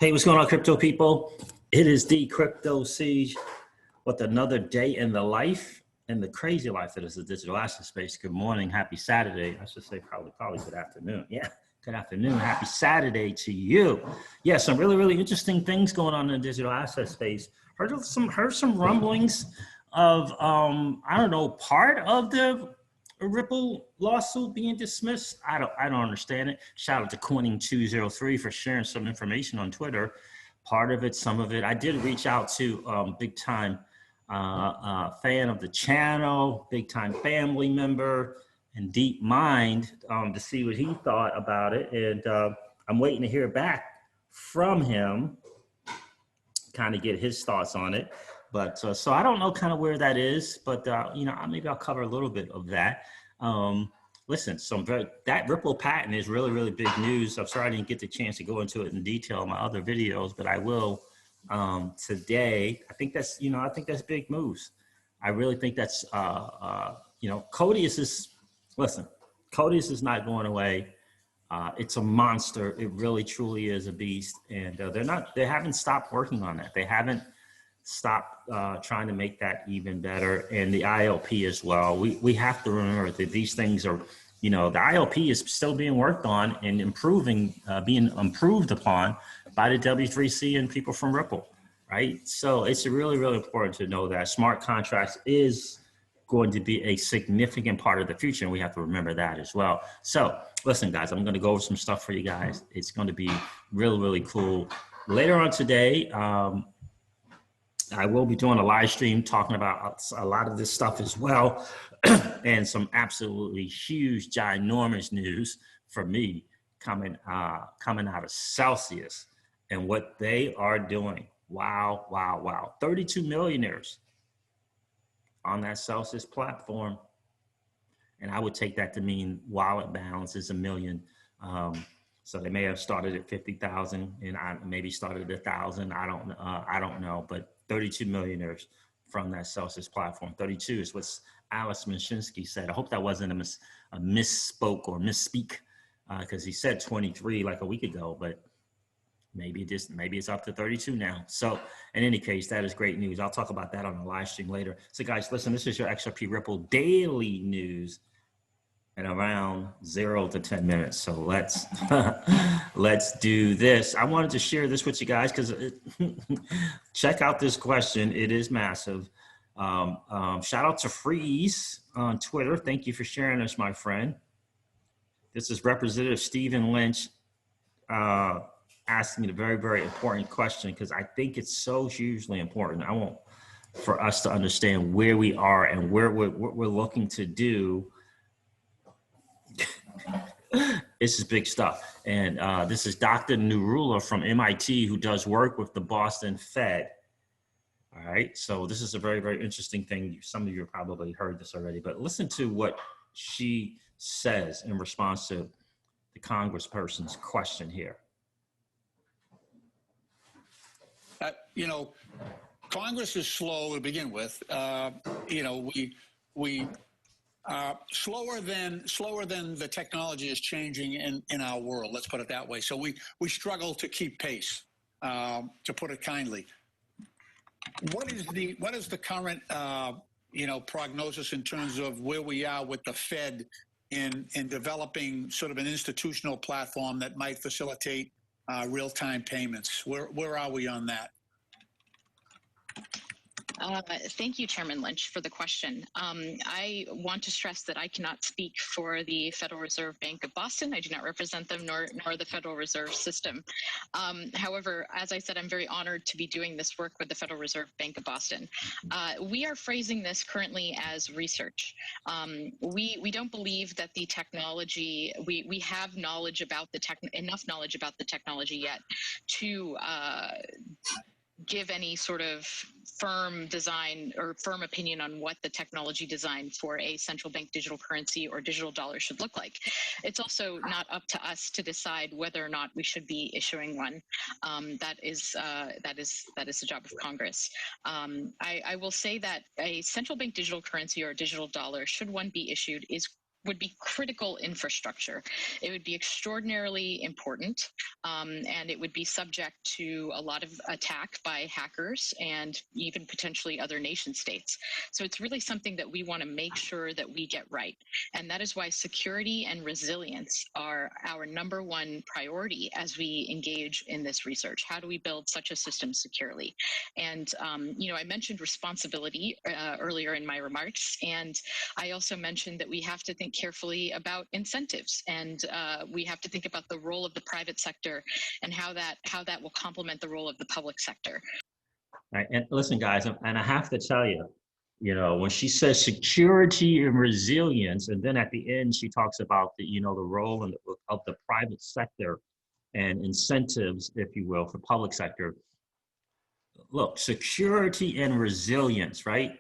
Hey, what's going on, crypto people? It is the Crypto Siege with another day in the life and the crazy life that is the digital asset space. Good morning, happy Saturday. I should say probably good afternoon. Yeah, good afternoon, happy Saturday to you. Yeah, some really interesting things going on in the digital asset space. Heard some rumblings of I don't know, part of the Ripple lawsuit being dismissed. I don't understand it. Shout out to Coining203 for sharing some information on Twitter. Part of it, some of it. I did reach out to big time fan of the channel, big time family member, and Deep Mind to see what he thought about it. And I'm waiting to hear back from him, kind of get his thoughts on it. But so I don't know kind of where that is, but maybe I'll cover a little bit of that. Listen, that Ripple patent is really big news. I'm sorry I didn't get the chance to go into it in detail in my other videos, but I will today. I think that's big moves. I really think that's Codius is not going away. It's a monster. It really truly is a beast, and they haven't stopped working on that. They haven't stopped trying to make that even better, and the ILP as well. We have to remember that these things are, the ILP is still being worked on and being improved upon by the W3C and people from Ripple, right? So it's really important to know that smart contracts is going to be a significant part of the future, and we have to remember that as well. So listen, guys, I'm going to go over some stuff for you guys. It's going to be really cool. Later on today, I will be doing a live stream talking about a lot of this stuff as well, and some absolutely huge, ginormous news for me coming out of Celsius and what they are doing. Wow. 32 millionaires on that Celsius platform. And I would take that to mean wallet balance is $1 million. So they may have started at 50,000 and I maybe started at 1,000. I don't know, but 32 millionaires from that Celsius platform. 32 is what Alice Mashinsky said. I hope that wasn't a misspoke or misspeak, because he said 23 like a week ago, but maybe it's up to 32 now. So in any case, that is great news. I'll talk about that on the live stream later. So guys, listen, this is your XRP Ripple daily news in around 0 to 10 minutes. So let's do this. I wanted to share this with you guys because check out this question. It is massive. Shout out to Freeze on Twitter. Thank you for sharing this, my friend. This is Representative Stephen Lynch asking me a very important question, because I think it's so hugely important. I want for us to understand where we are and what we're looking to do. This is big stuff. And this is Dr. Nurula from MIT, who does work with the Boston Fed. All right. So this is a very interesting thing. Some of you have probably heard this already, but listen to what she says in response to the congressperson's question here. Congress is slow to begin with. We slower than the technology is changing in our world. Let's put it that way. So we struggle to keep pace, to put it kindly. What is the current prognosis in terms of where we are with the Fed in developing sort of an institutional platform that might facilitate real-time payments? Where are we on that? Thank you, Chairman Lynch, for the question. I want to stress that I cannot speak for the Federal Reserve Bank of Boston. I do not represent them, nor the Federal Reserve System. However, as I said, I'm very honored to be doing this work with the Federal Reserve Bank of Boston. We are phrasing this currently as research. We don't believe that the technology, we have knowledge about enough knowledge about the technology yet to give any sort of firm design or firm opinion on what the technology design for a central bank digital currency or digital dollar should look like. It's also not up to us to decide whether or not we should be issuing one. That is the job of Congress. I will say that a central bank digital currency or digital dollar, should one be issued, is would be critical infrastructure. It would be extraordinarily important, and it would be subject to a lot of attack by hackers and even potentially other nation states. So it's really something that we want to make sure that we get right. And that is why security and resilience are our #1 priority as we engage in this research. How do we build such a system securely? And, I mentioned responsibility earlier in my remarks, and I also mentioned that we have to think carefully about incentives, and we have to think about the role of the private sector and how that will complement the role of the public sector. Right. And listen, guys, and I have to tell you, when she says security and resilience, and then at the end she talks about the role of the private sector and incentives, if you will, for public sector. Look, security and resilience, right?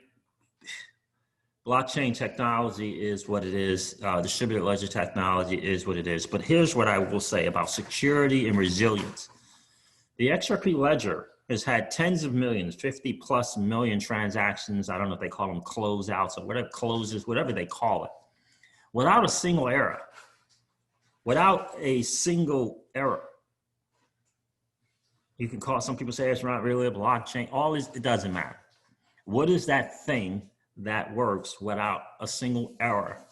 Blockchain technology is what it is. Distributed ledger technology is what it is. But here's what I will say about security and resilience. The XRP ledger has had tens of millions, 50+ million transactions. I don't know if they call them closeouts or whatever, closes, whatever they call it, without a single error. Without a single error. You can call, some people say it's not really a blockchain. All this, it doesn't matter. What is that thing that works without a single error,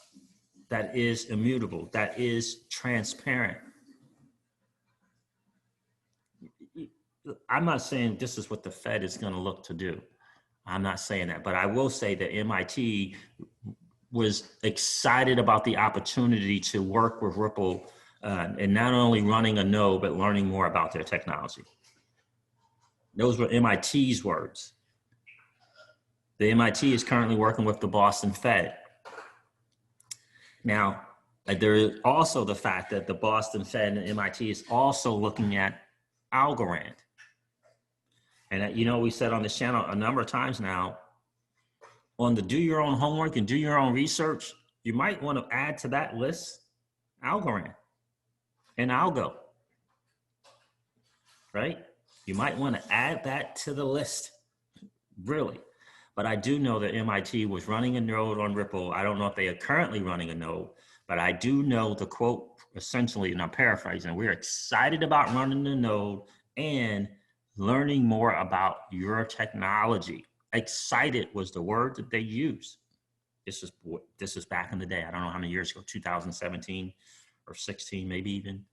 that is immutable, that is transparent? I'm not saying this is what the Fed is going to look to do. I'm not saying that, but I will say that MIT was excited about the opportunity to work with Ripple and not only running a node, but learning more about their technology. Those were MIT's words. The MIT is currently working with the Boston Fed. Now, there is also the fact that the Boston Fed and MIT is also looking at Algorand. And we said on this channel a number of times now, on the do your own homework and do your own research, you might want to add to that list Algorand and Algo, right? You might want to add that to the list, really. But I do know that MIT was running a node on Ripple. I don't know if they are currently running a node, but I do know the quote, essentially, and I'm paraphrasing, we're excited about running the node and learning more about your technology. Excited was the word that they used. This is back in the day. I don't know how many years ago, 2017 or 16, maybe even.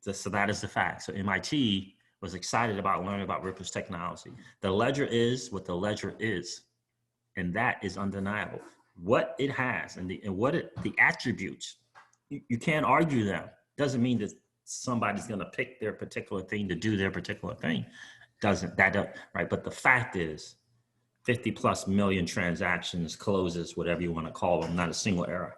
So that is the fact. So MIT was excited about learning about Ripple's technology. The ledger is what the ledger is, and that is undeniable. What it has and the attributes, you can't argue them. Doesn't mean that somebody's going to pick their particular thing to do their particular thing. Right? But the fact is, 50+ million transactions, closes, whatever you want to call them, not a single error.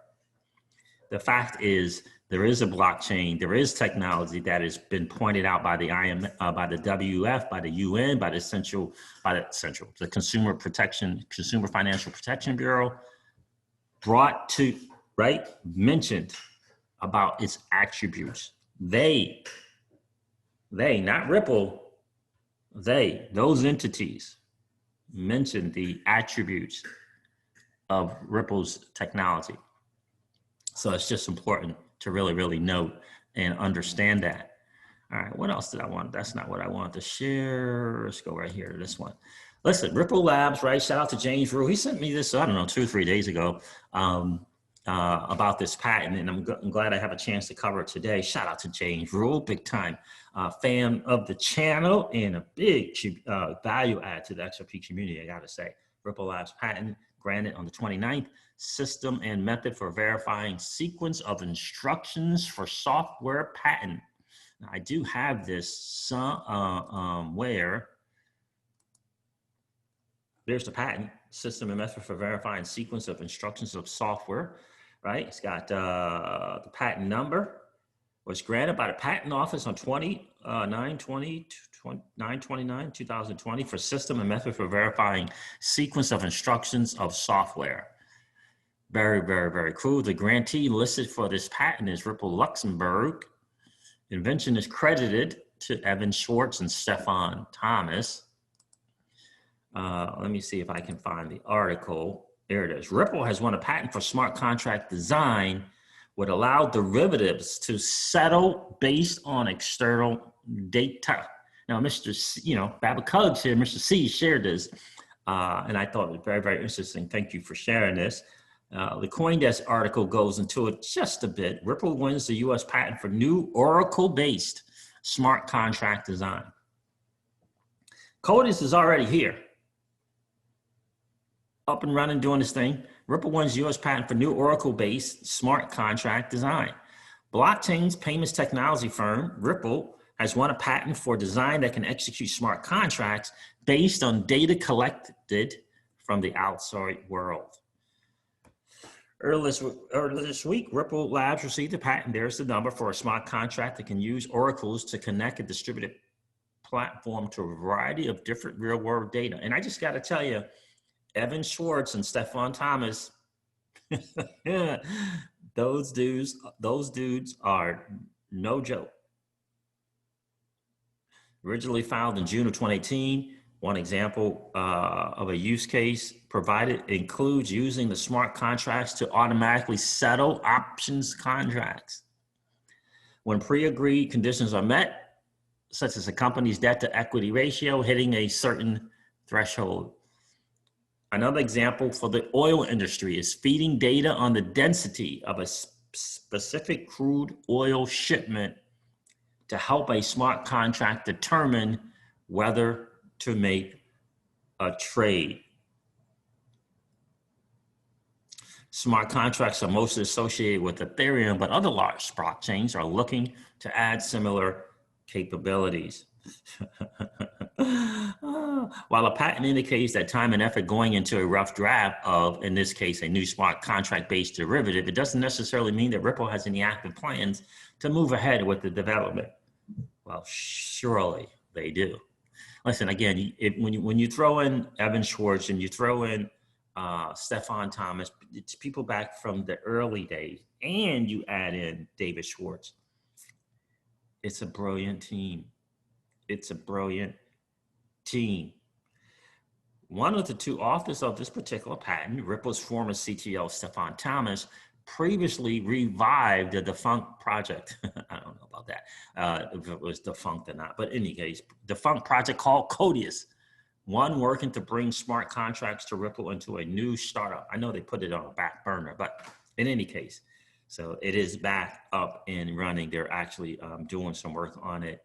The fact is, there is a blockchain, there is technology that has been pointed out by the by the WF, by the UN, by the Consumer Financial Protection Bureau, mentioned about its attributes. They, not Ripple, those entities mentioned the attributes of Ripple's technology. So it's just important to really, really note and understand that. All right, what else did I want? That's not what I wanted to share. Let's go right here to this one. Listen, Ripple Labs, right? Shout out to James Rue. He sent me this, I don't know, 2 or 3 days ago about this patent, and I'm glad I have a chance to cover it today. Shout out to James Rue, big time fan of the channel and a big value add to the XRP community, I gotta say. Ripple Labs patent granted on the 29th. System and method for verifying sequence of instructions for software patent. Now, I do have this somewhere. There's the patent, system and method for verifying sequence of instructions of software, right? It's got the patent number, was granted by the Patent Office on 9/29/2020 for system and method for verifying sequence of instructions of software. Very, very, very cool. The grantee listed for this patent is Ripple Luxembourg. Invention is credited to Evan Schwartz and Stefan Thomas. Let me see if I can find the article. There it is. Ripple has won a patent for smart contract design would allow derivatives to settle based on external data. Now, Mr. C, Babcock here, Mr. C shared this, and I thought it was very, very interesting. Thank you for sharing this. The CoinDesk article goes into it just a bit. Ripple wins the U.S. patent for new Oracle-based smart contract design. Codis is already here, up and running, doing this thing. Ripple wins U.S. patent for new Oracle-based smart contract design. Blockchain's payments technology firm, Ripple, has won a patent for design that can execute smart contracts based on data collected from the outside world. Earlier this week, Ripple Labs received a patent, there's the number, for a smart contract that can use oracles to connect a distributed platform to a variety of different real-world data. And I just got to tell you, Evan Schwartz and Stefan Thomas, those dudes are no joke. Originally filed in June of 2018, one example of a use case provided includes using the smart contracts to automatically settle options contracts. When pre-agreed conditions are met, such as a company's debt to equity ratio hitting a certain threshold. Another example for the oil industry is feeding data on the density of a specific crude oil shipment to help a smart contract determine whether to make a trade. Smart contracts are mostly associated with Ethereum, but other large blockchains are looking to add similar capabilities. While a patent indicates that time and effort going into a rough draft of, in this case, a new smart contract-based derivative, it doesn't necessarily mean that Ripple has any active plans to move ahead with the development. Well, surely they do. Listen, again, when you throw in Evan Schwartz and you throw in Stefan Thomas, it's people back from the early days, and you add in David Schwartz. It's a brilliant team. It's a brilliant team. One of the two authors of this particular patent, Ripple's former CTO, Stefan Thomas, previously revived the defunct project. I don't know about that, if it was defunct or not, but in any case, defunct project called Codius, one working to bring smart contracts to Ripple into a new startup. I know they put it on a back burner, but in any case, so it is back up and running. They're actually doing some work on it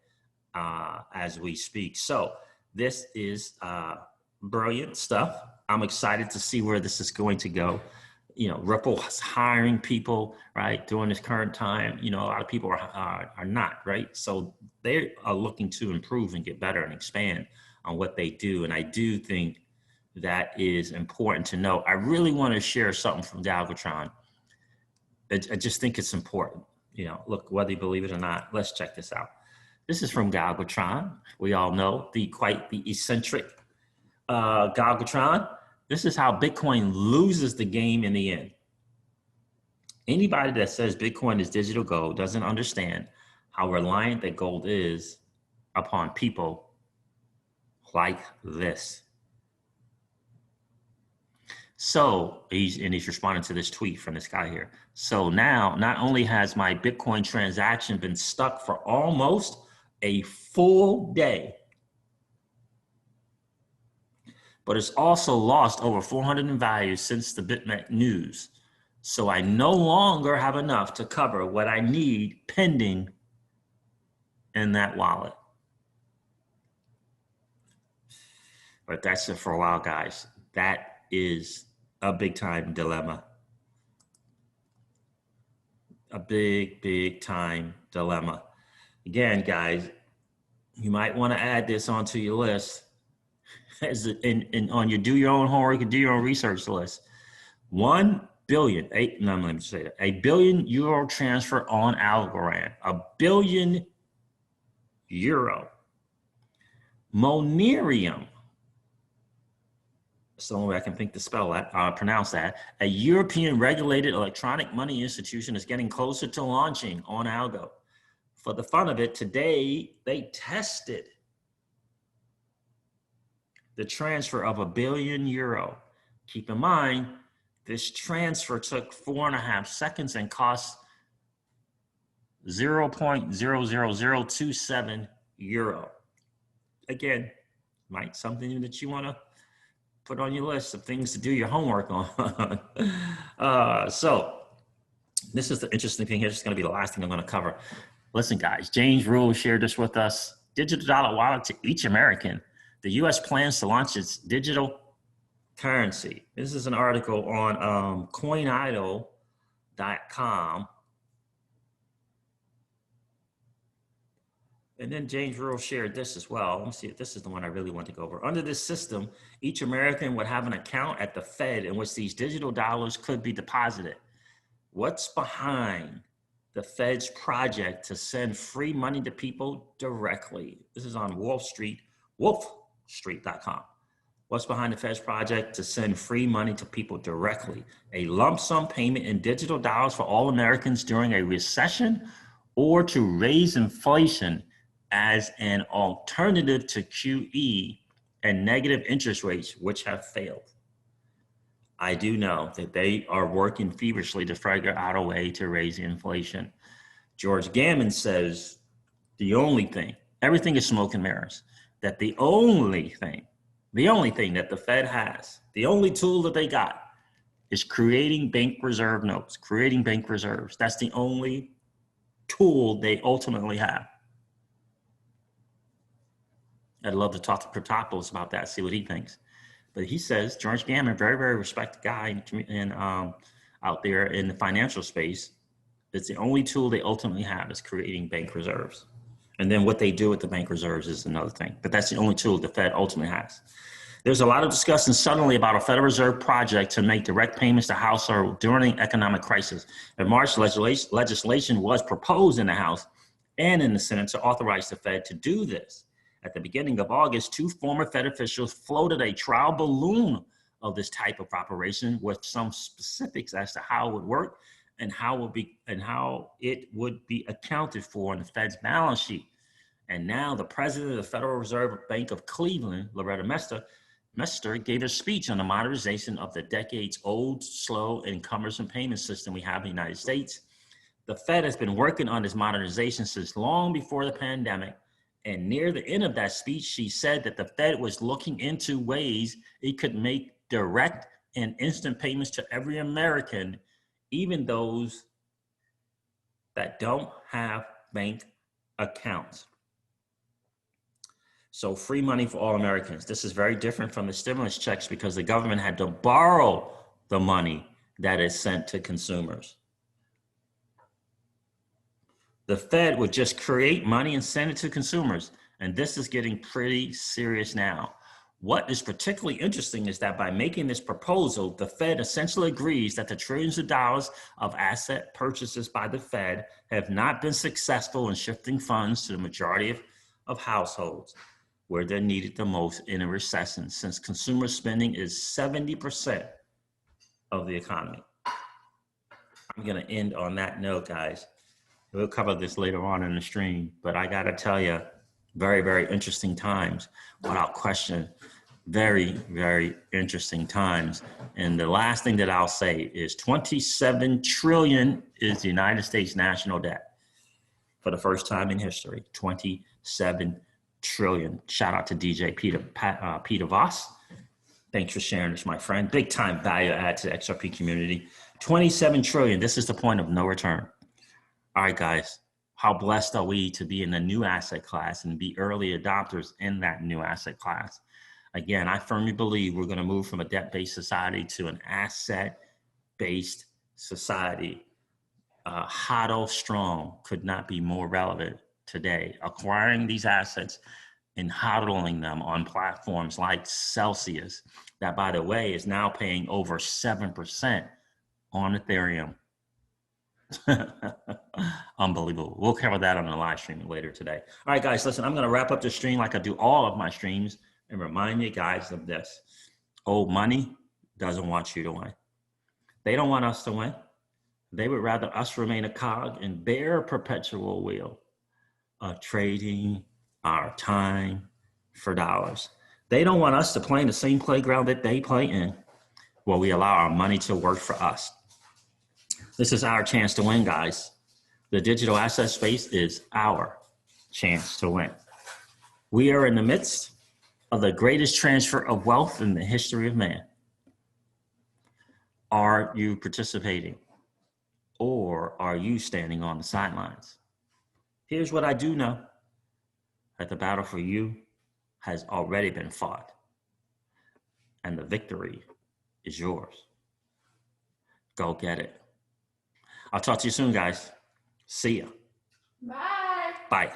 as we speak. So this is brilliant stuff. I'm excited to see where this is going to go. Ripple is hiring people, right, during this current time. A lot of people are not, right? So they are looking to improve and get better and expand on what they do. And I do think that is important to know. I really want to share something from Galvatron. I just think it's important. Look, whether you believe it or not, let's check this out. This is from Galvatron. We all know the eccentric Galvatron. This is how Bitcoin loses the game in the end. Anybody that says Bitcoin is digital gold doesn't understand how reliant that gold is upon people like this. So he's responding to this tweet from this guy here. So now, not only has my Bitcoin transaction been stuck for almost a full day, but it's also lost over 400 in value since the BitMEX news. So I no longer have enough to cover what I need pending in that wallet. But that's it for a while, guys. That is a big time dilemma. A big, big time dilemma. Again, guys, you might want to add this onto your list. On your do your own homework and do your own research list. 1 billion, let me say that, €1 billion transfer on Algorand, €1 billion. Monerium, that's the only way I can think to spell that, pronounce that. A European regulated electronic money institution is getting closer to launching on Algo. For the fun of it, today they tested the transfer of €1 billion. Keep in mind, This transfer took 4.5 seconds and cost 0.00027 euro. Again, might something that you want to put on your list of things to do your homework on. So this is the interesting thing here. This is going to be the last thing I'm going to cover. Listen, guys, James Rule shared this with us. Digital dollar wallet to each American. The U.S. plans to launch its digital currency. This is an article on coinidle.com. And then James Rule shared this as well. Let me see if this is the one I really want to go over. Under this system, each American would have an account at the Fed in which these digital dollars could be deposited. What's behind the Fed's project to send free money to people directly? This is on wolfstreet.com. What's behind the Fed's project to send free money to people directly? A lump sum payment in digital dollars for all Americans during a recession, or to raise inflation as an alternative to QE and negative interest rates, which have failed. I do know that they are working feverishly to figure out a way to raise inflation. George Gammon says the only thing, everything is smoke and mirrors, that the only thing that the Fed has, the only tool that they got is creating bank reserve notes, creating bank reserves. That's the only tool they ultimately have. I'd love to talk to Cryptopolis about that, see what he thinks. But he says, George Gammon, very, very respected guy out there in the financial space, it's the only tool they ultimately have is creating bank reserves. And then what they do with the bank reserves is another thing. But that's the only tool the Fed ultimately has. There's a lot of discussion suddenly about a Federal Reserve project to make direct payments to households during the economic crisis. In March, legislation was proposed in the House and in the Senate to authorize the Fed to do this. At the beginning of August, 2 former Fed officials floated a trial balloon of this type of operation with some specifics as to how it would work and how it would be accounted for in the Fed's balance sheet. And now the president of the Federal Reserve Bank of Cleveland, Loretta Mester, gave a speech on the modernization of the decades-old, slow, and cumbersome payment system we have in the United States. The Fed has been working on this modernization since long before the pandemic. And near the end of that speech, she said that the Fed was looking into ways it could make direct and instant payments to every American, even those that don't have bank accounts. So free money for all Americans. This is very different from the stimulus checks because the government had to borrow the money that is sent to consumers. The Fed would just create money and send it to consumers. And this is getting pretty serious now. What is particularly interesting is that by making this proposal, the Fed essentially agrees that the trillions of dollars of asset purchases by the Fed have not been successful in shifting funds to the majority of households where they're needed the most in a recession, since consumer spending is 70% of the economy. I'm gonna end on that note, guys. We'll cover this later on in the stream, but I gotta tell you, very, very interesting times, without question. Very, very interesting times. And the last thing that I'll say is 27 trillion is the United States national debt for the first time in history, 27 trillion. Shout out to DJ Peter Voss. Thanks for sharing this, my friend. Big time value add to the XRP community. 27 trillion, this is the point of no return. All right, guys, how blessed are we to be in a new asset class and be early adopters in that new asset class? Again, I firmly believe we're going to move from a debt-based society to an asset-based society. HODL strong could not be more relevant today. Acquiring these assets and hodling them on platforms like Celsius, that, by the way, is now paying over 7% on Ethereum. Unbelievable. We'll cover that on the live stream later today. All right, guys, listen, I'm going to wrap up the stream like I do all of my streams and remind you guys of this. Old money doesn't want you to win. They don't want us to win. They would rather us remain a cog in their perpetual wheel of trading our time for dollars. They don't want us to play in the same playground that they play in. where we allow our money to work for us. This is our chance to win, guys. The digital asset space is our chance to win. We are in the midst of the greatest transfer of wealth in the history of man. Are you participating, or are you standing on the sidelines? Here's what I do know, that the battle for you has already been fought, and the victory is yours. Go get it. I'll talk to you soon, guys. See ya. Bye. Bye.